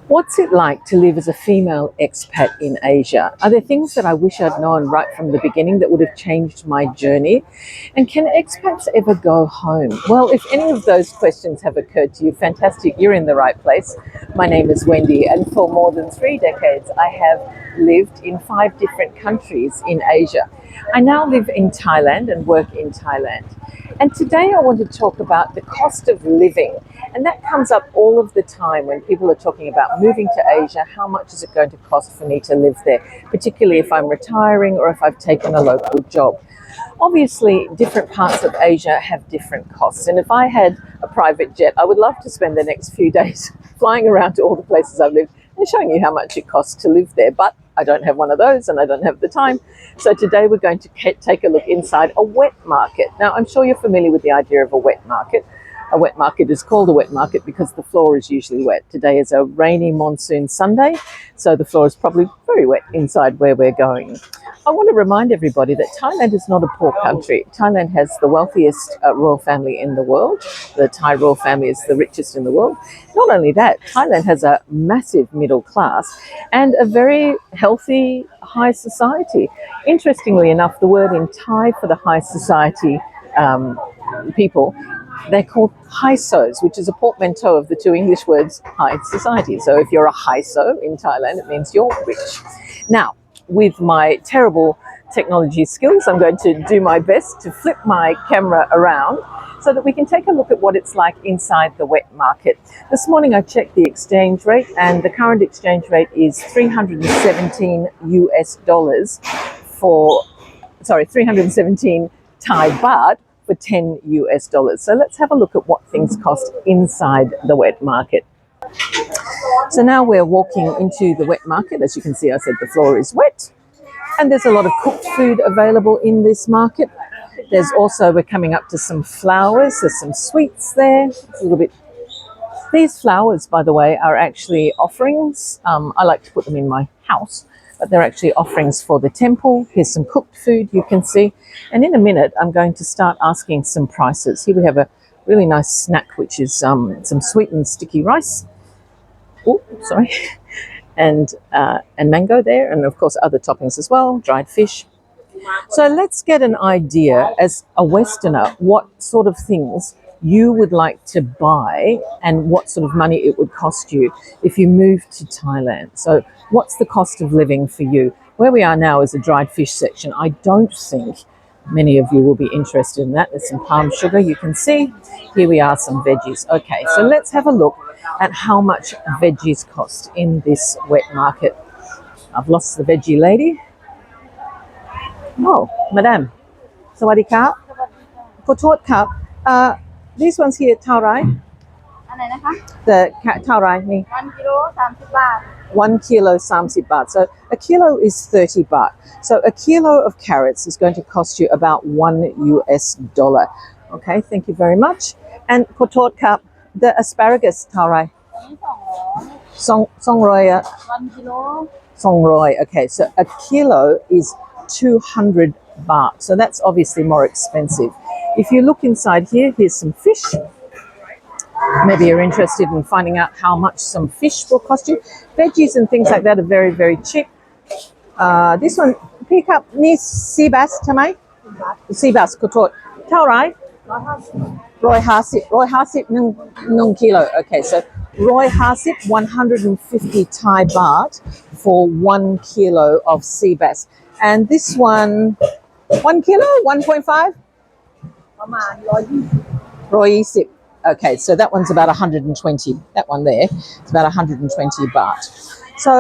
What's it like to live as a female expat in Asia? Are there things that I wish I'd known right from the beginning that would have changed my journey? And can expats ever go home? Well, if any of those questions have occurred to you, fantastic, you're in the right place. My name is Wendy, and for more than 3 decades, I have lived in 5 different countries in Asia. I now live in Thailand and work in Thailand. And today I want to talk about the cost of living. And that comes up all of the time when people are talking about moving to Asia. How much is it going to cost for me to live there, particularly if I'm retiring or if I've taken a local job? Obviously, different parts of Asia have different costs. And if I had a private jet, I would love to spend the next few days flying around to all the places I've lived and showing you how much it costs to live there. But I don't have one of those and I don't have the time. So today we're going to take a look inside a wet market. Now, I'm sure you're familiar with the idea of a wet market. A wet market is called a wet market because the floor is usually wet. Today is a rainy monsoon Sunday, so the floor is probably very wet inside where we're going. I want to remind everybody that Thailand is not a poor country. Thailand has the wealthiest royal family in the world. The Thai royal family is the richest in the world. Not only that, Thailand has a massive middle class and a very healthy high society. Interestingly enough, the word in Thai for the high society people, they're called haisos, which is a portmanteau of the two English words high society. So if you're a haiso in Thailand, it means you're rich. Now, with my terrible technology skills, I'm going to do my best to flip my camera around so that we can take a look at what it's like inside the wet market. This morning I checked the exchange rate, and the current exchange rate is 317 Thai baht for 10 US dollars. So let's have a look at what things cost inside the wet market. So now we're walking into the wet market. As you can see, I said the floor is wet, and there's a lot of cooked food available in this market. There's also, we're coming up to some flowers. There's some sweets there. It's a little bit. These flowers, by the way, are actually offerings. I like to put them in my house, but they're actually offerings for the temple. Here's some cooked food you can see. And in a minute, I'm going to start asking some prices. Here we have a really nice snack, which is some sweetened sticky rice. Oh, sorry. And mango there, and of course other toppings as well, dried fish. So let's get an idea as a Westerner what sort of things you would like to buy and what sort of money it would cost you if you moved to Thailand. So what's the cost of living for you? Where we are now is a dried fish section. I don't think many of you will be interested in that. There's some palm sugar you can see. Here we are, some veggies. Okay, so let's have a look at how much veggies cost in this wet market. I've lost the veggie lady. Oh, madam. สวัสดีครับ ขอโทษครับ these ones here เท่าไหร่ อันไหนนะคะ the เท่าไหร่นี่ 1 กิโล 30 บาท 1 kilo 30 baht. So a kilo is 30 baht. So a kilo of carrots is going to cost you about $1 US. Okay, thank you very much. And ขอโทษครับ the asparagus เท่าไหร่ อันนี้200 1 กิโล 200. Okay, so a kilo is 200 baht. So that's obviously more expensive. If you look inside here, here's some fish. Maybe you're interested in finding out how much some fish will cost you. Veggies and things like that are very, very cheap. This one, pick up ni sea bass ใช่ไหม sea bass ขอโทษ เท่าไหร่150 1 kilo. Okay, so 150 Thai baht for 1 kilo of sea bass. And this one, 1 kilo, 1.5? ประมาณ120 Okay, so that one's about 120. That one there, it's about 120 baht. So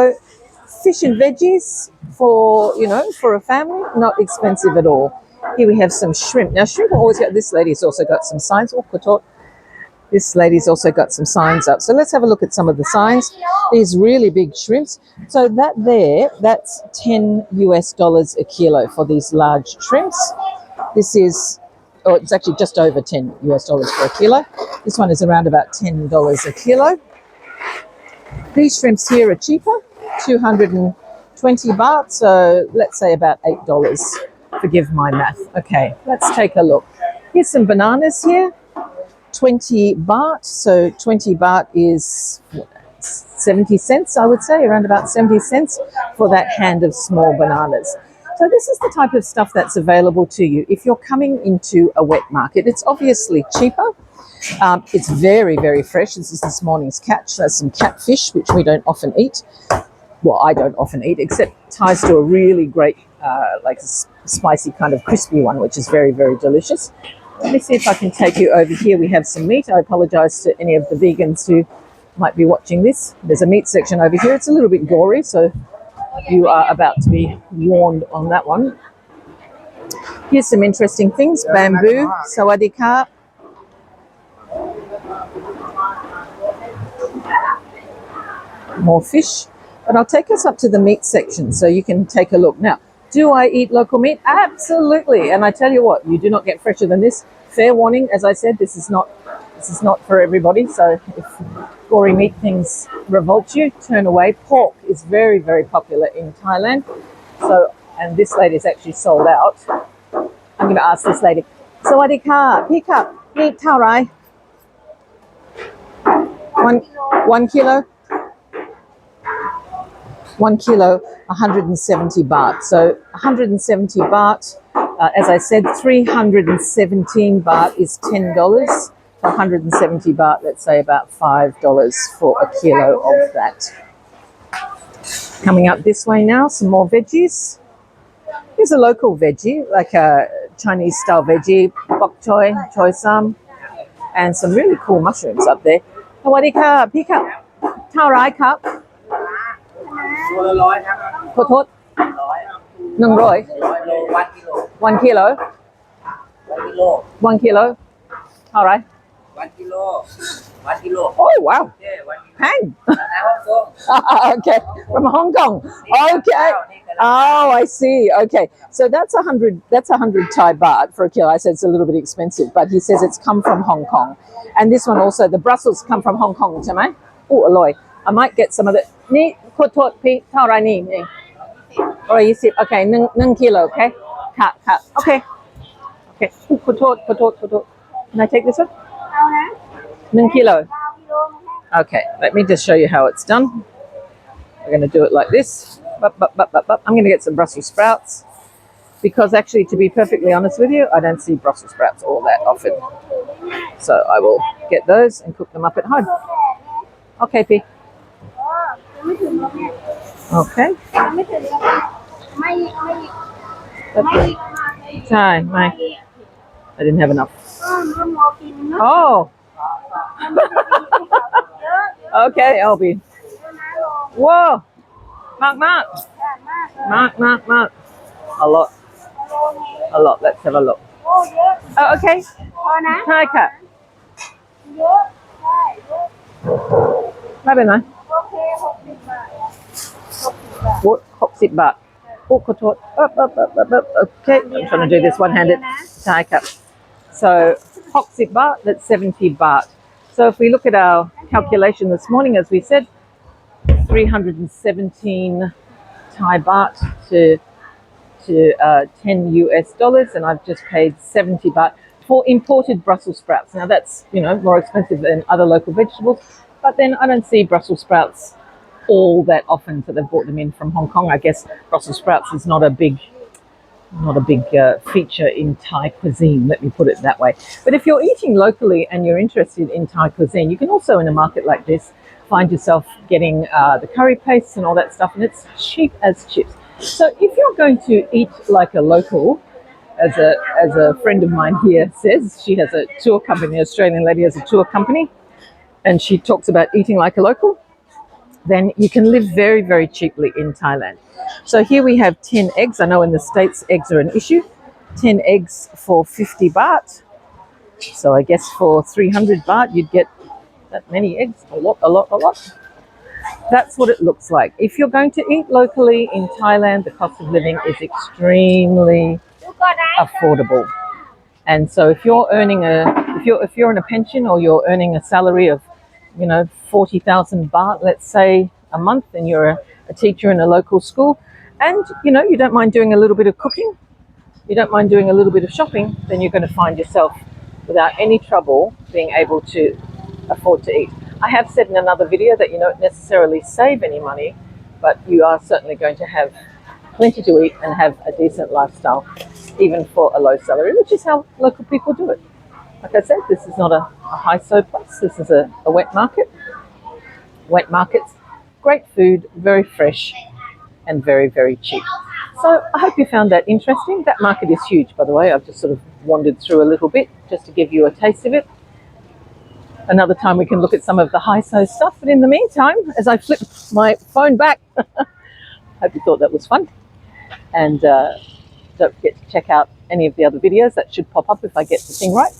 fish and veggies for, for a family, not expensive at all. Here we have some shrimp. Now, shrimp always got, this lady's also got some signs. Oh, kotot. This lady's also got some signs up. So let's have a look at some of the signs. These really big shrimps. So that there, that's 10 US dollars a kilo for these large shrimps. This is, it's actually just over 10 US dollars for a kilo. This one is around about $10 a kilo. These shrimps here are cheaper, 220 baht. So let's say about $8. Forgive my math. Okay, let's take a look. Here's some bananas here. 20 baht. So 20 baht is 70 cents, I would say, around about 70 cents for that hand of small bananas. So this is the type of stuff that's available to you if you're coming into a wet market. It's obviously cheaper. It's very, very fresh. This is this morning's catch. There's some catfish, which we don't often eat. Well, I don't often eat, except ties to a really great, like spicy kind of crispy one, which is very, very delicious. Let me see if I can take you over here. We have some meat. I apologize to any of the vegans who might be watching this. There's a meat section over here. It's a little bit gory, so you are about to be warned on that one. Here's some interesting things. Bamboo, sawadika. More fish. But I'll take us up to the meat section so you can take a look. Now, do I eat local meat? Absolutely. And I tell you what, you do not get fresher than this. Fair warning, as I said, this is not for everybody. So if gory meat things revolt you, turn away. Pork is very, very popular in Thailand. So, and this lady's actually sold out. I'm going to ask this lady. Sawadee ka, pick up, meat tarai. 1 kilo? 1 kilo, 170 baht. So 170 baht, as I said, 317 baht is $10. 170 baht, let's say about $5 for a kilo of that. Coming up this way now, some more veggies. Here's a local veggie, like a Chinese style veggie, bok choy, choy sam, and some really cool mushrooms up there. Sawadee ka, pick up. Tao rai cup. ตัวละ100ครับ ขอโทษ 100 100 1 กิโล 1 kilo เท่าไหร่ 1 กิโล 1 กิโล Oh wow เย้1 กิโล hang ในฮ่องกง okay from Hong Kong okay oh I see okay so that's 100 Thai baht for a kilo. I said it's a little bit expensive, but he says it's come from Hong Kong, and this one also, the Brussels come from Hong Kong ใช่ไหม Oh อร่อย I might get some of it นี่ขอโทษพี่เท่าไหร่นี่120 okay 1 kilo okay ค่ะ okay okay ขอโทษ Can I take this one 1 kilo okay let me just show you how it's done. We're going to do it like this. I'm going to get some Brussels sprouts because actually, to be perfectly honest with you, I don't see Brussels sprouts all that often. So I will get those and cook them up at home. Okay, P. Okay. Time. I didn't have enough. Oh. Okay, Albie. Whoa. Mark. A lot. Let's have a look. Oh, okay. Hi, cat. ไม่เป็นไร60 baht ขอโทษ okay I'm trying to do this one-handed ใช่ครับ so 60 baht that's 70 baht. So if we look at our calculation this morning, as we said, 317 Thai baht to 10 US dollars, and I've just paid 70 baht for imported Brussels sprouts. Now that's, more expensive than other local vegetables, but then I don't see Brussels sprouts all that often, so they've brought them in from Hong Kong. I guess Brussels sprouts is not a big feature in Thai cuisine, let me put it that way. But if you're eating locally and you're interested in Thai cuisine, you can also, in a market like this, find yourself getting the curry pastes and all that stuff, and it's cheap as chips. So if you're going to eat like a local, as a friend of mine here says, she has a tour company, an Australian lady has a tour company, and she talks about eating like a local, then you can live very, very cheaply in Thailand. So here we have 10 eggs. I know in the States eggs are an issue. 10 eggs for 50 baht. So I guess for 300 baht you'd get that many eggs. A lot. That's what it looks like. If you're going to eat locally in Thailand, the cost of living is extremely affordable. And so if you're earning if you're in a pension or you're earning a salary of 40,000 baht, let's say, a month, and you're a teacher in a local school, and you don't mind doing a little bit of cooking, you don't mind doing a little bit of shopping, then you're going to find yourself without any trouble being able to afford to eat. I have said in another video that you don't necessarily save any money, but you are certainly going to have plenty to eat and have a decent lifestyle, even for a low salary, which is how local people do it. Like I said, this is not a high so place. This is a wet market. Wet markets, great food, very fresh and very, very cheap. So I hope you found that interesting. That market is huge, by the way. I've just sort of wandered through a little bit just to give you a taste of it. Another time we can look at some of the high-so stuff. But in the meantime, as I flip my phone back, hope you thought that was fun. And don't forget to check out any of the other videos that should pop up if I get the thing right.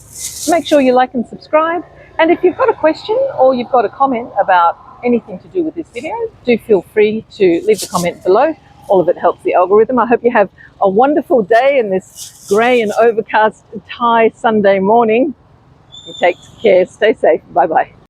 Make sure you like and subscribe. And if you've got a question or you've got a comment about anything to do with this video, do feel free to leave the comment below. All of it helps the algorithm. I hope you have a wonderful day in this grey and overcast Thai Sunday morning. You take care, stay safe. Bye-bye.